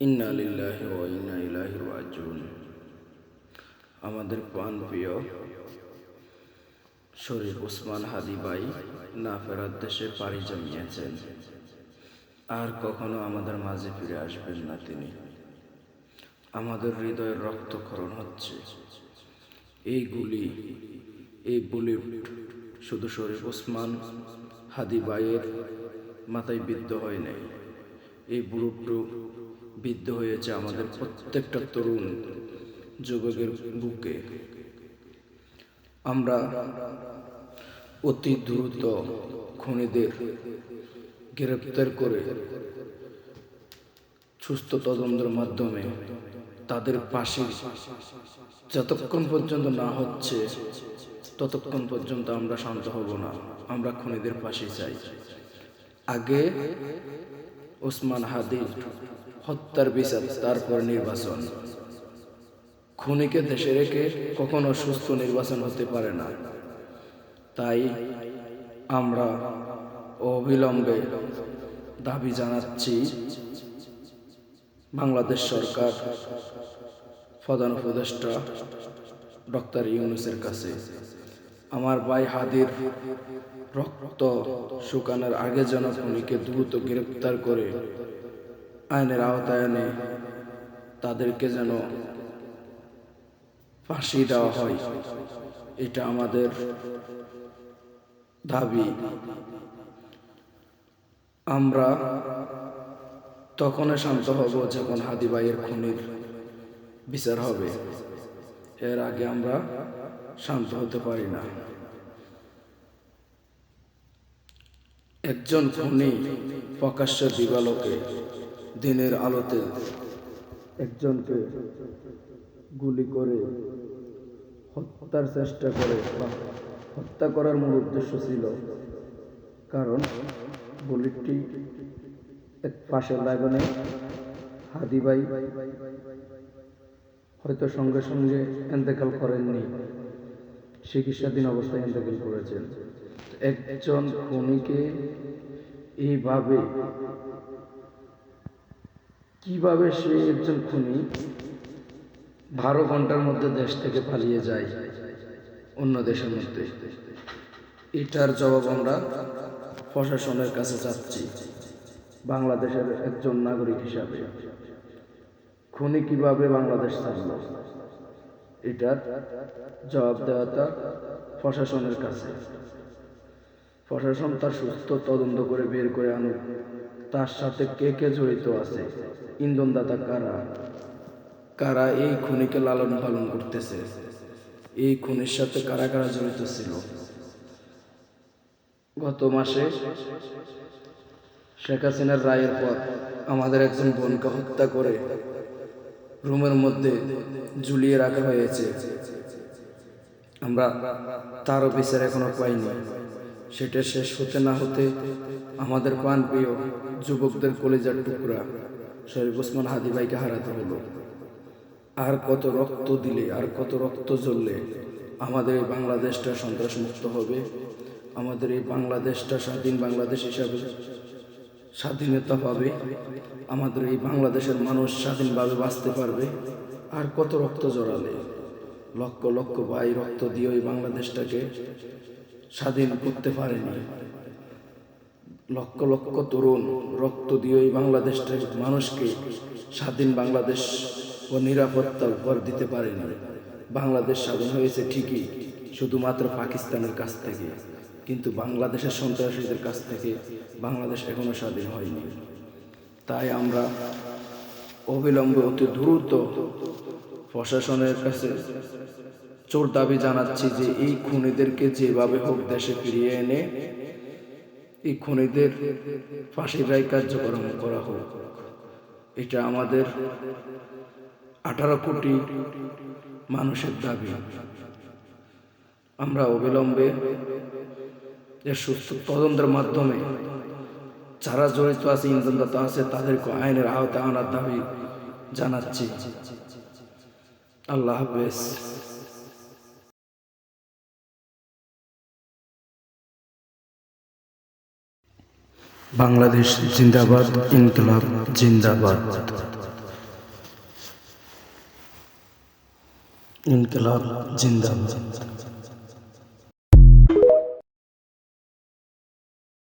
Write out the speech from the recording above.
ইন্না লিল্লাহি ওয়া ইন্না ইলাইহি রাজিউন। আমাদের প্রাণপ্রিয় শরীফ ওসমান হাদী ভাই না ফেরার দেশে পাড়ি জমিয়েছেন। আর কখনো আমাদের মাঝে ফিরে আসবেন না তিনি। আমাদের হৃদয়ের রক্তক্ষরণ হচ্ছে। এই গুলি, এই বুলেট শুধু শরীফ ওসমান হাদী ভাইয়ের মাথায় বিদ্ধ হয় নাই, এই বুলেটটি বিদ্ধ হয়েছে আমাদের প্রত্যেকটা তরুণ যুবকের বুকে। আমরা অতি দ্রুত খুনিদের গ্রেপ্তার করে সুস্থ তদন্তের মাধ্যমে তাদের পাশে যতক্ষণ পর্যন্ত না হচ্ছে ততক্ষণ পর্যন্ত আমরা শান্ত হব না। আমরা খুনিদের পাশে চাই। আগে ওসমান হাদী হত্যার বিচার, তারপর নির্বাচন। খুনিকে দেশে রেখে কখনো সুস্থ নির্বাচন হতে পারে না। তাই আমরা অবিলম্বে দাবি জানাচ্ছি বাংলাদেশ সরকার, প্রধান উপদেষ্টা ডক্টর ইউনূসের কাছে, আমার ভাই হাদীর রক্ত শুকানোর আগে যেন খুনিকে দ্রুত গ্রেপ্তার করে আইনের আওতায় এনে তাদেরকে যেন ফাঁসি দেওয়া হয়। এটা আমাদের দাবি। আমরা তখনই শান্ত হব যখন হাদী ভাইয়ের খুনির বিচার হবে। এর আগে আমরা শান্ত হতে পারি না। একজন খুনি প্রকাশ্য দিবালোকে দিনের আলোতে একজনকে গুলি করে হত্যার চেষ্টা করে, হত্যা করার মূল উদ্দেশ্য ছিল, কারণ বুলেটটি এক পাশে লাগানো। হাদী ভাই হয়তো সঙ্গে সঙ্গে ইন্তেকাল করেননি, চিকিৎসাধীন অবস্থায় ইন্তেকাল করেছেন। একজন খুনিকে এইভাবে, কিভাবে সে একজন খুনি 12 ঘন্টার মধ্যে দেশ থেকে পালিয়ে যায় অন্য দেশের মধ্যে, এটার জবাব আমরা প্রশাসনের কাছে চাচ্ছি। বাংলাদেশের একজন নাগরিক হিসাবে খুনি কিভাবে বাংলাদেশ ছাড়ল, এটার জবাব দেওয়াটা প্রশাসনের কাছে। প্রশাসন তার সুস্থ তদন্ত করে বের করে আনুক তার সাথে কে কে জড়িত আছে, ইন্ধনদাতা কারা, কারা এই খুনিকে লালন পালন করতেছে, এই খুনির সাথে কারা কারা জড়িত ছিল। গত মাসে শেখ হাসিনার রায়ের পর আমাদের একজন বোনকে হত্যা করে রুমের মধ্যে ঝুলিয়ে রাখা হয়েছে। আমরা তারও বিচার এখনো পাইনি। সেটা শেষ হতে না হতে আমাদের প্রাণপ্রিয় যুবকদের কলিজার টুকরা শরীফ ওসমান হাদী ভাইকে হারাতে হলো। আর কত রক্ত দিলে, আর কত রক্ত ঝরলে আমাদের এই বাংলাদেশটা সন্ত্রাসমুক্ত হবে, আমাদের এই বাংলাদেশটা স্বাধীন বাংলাদেশ হিসাবে স্বাধীনতা পাবে, আমাদের এই বাংলাদেশের মানুষ স্বাধীনভাবে বাঁচতে পারবে। আর কত রক্ত জড়ালে, লক্ষ লক্ষ ভাই রক্ত দিয়ে এই বাংলাদেশটাকে স্বাধীন করতে পারেনি। লক্ষ লক্ষ তরুণ রক্ত দিয়ে এই বাংলাদেশটার মানুষকে স্বাধীন বাংলাদেশ ও নিরাপত্তা উপহার দিতে পারেনি। বাংলাদেশ স্বাধীন হয়েছে ঠিকই, শুধুমাত্র পাকিস্তানের কাছ থেকে, কিন্তু বাংলাদেশের সন্ত্রাসীদের কাছ থেকে বাংলাদেশ এখনো স্বাধীন হয়নি। তাই আমরা অবিলম্বে অতি দ্রুত প্রশাসনের কাছে জোর দাবি জানাচ্ছি যে এই খুনিদেরকে যেভাবে হোক দেশে ফিরিয়ে এনে এই খুনিদের ফাঁসির রায় কার্যক্রম করা হোক। এটা আমাদের 18 কোটি মানুষের দাবি। আমরা অবিলম্বে এর সুস্থ তদন্তের মাধ্যমে যারা জড়িত আছে, ইন্ধনদাতা আছে, তাদেরকে আইনের আওতায় আনার দাবি জানাচ্ছি। আল্লাহ হাফেজ। বাংলাদেশ জিন্দাবাদ, ইনকিলাব জিন্দাবাদ। ইনকিলাব জিন্দাবাদ।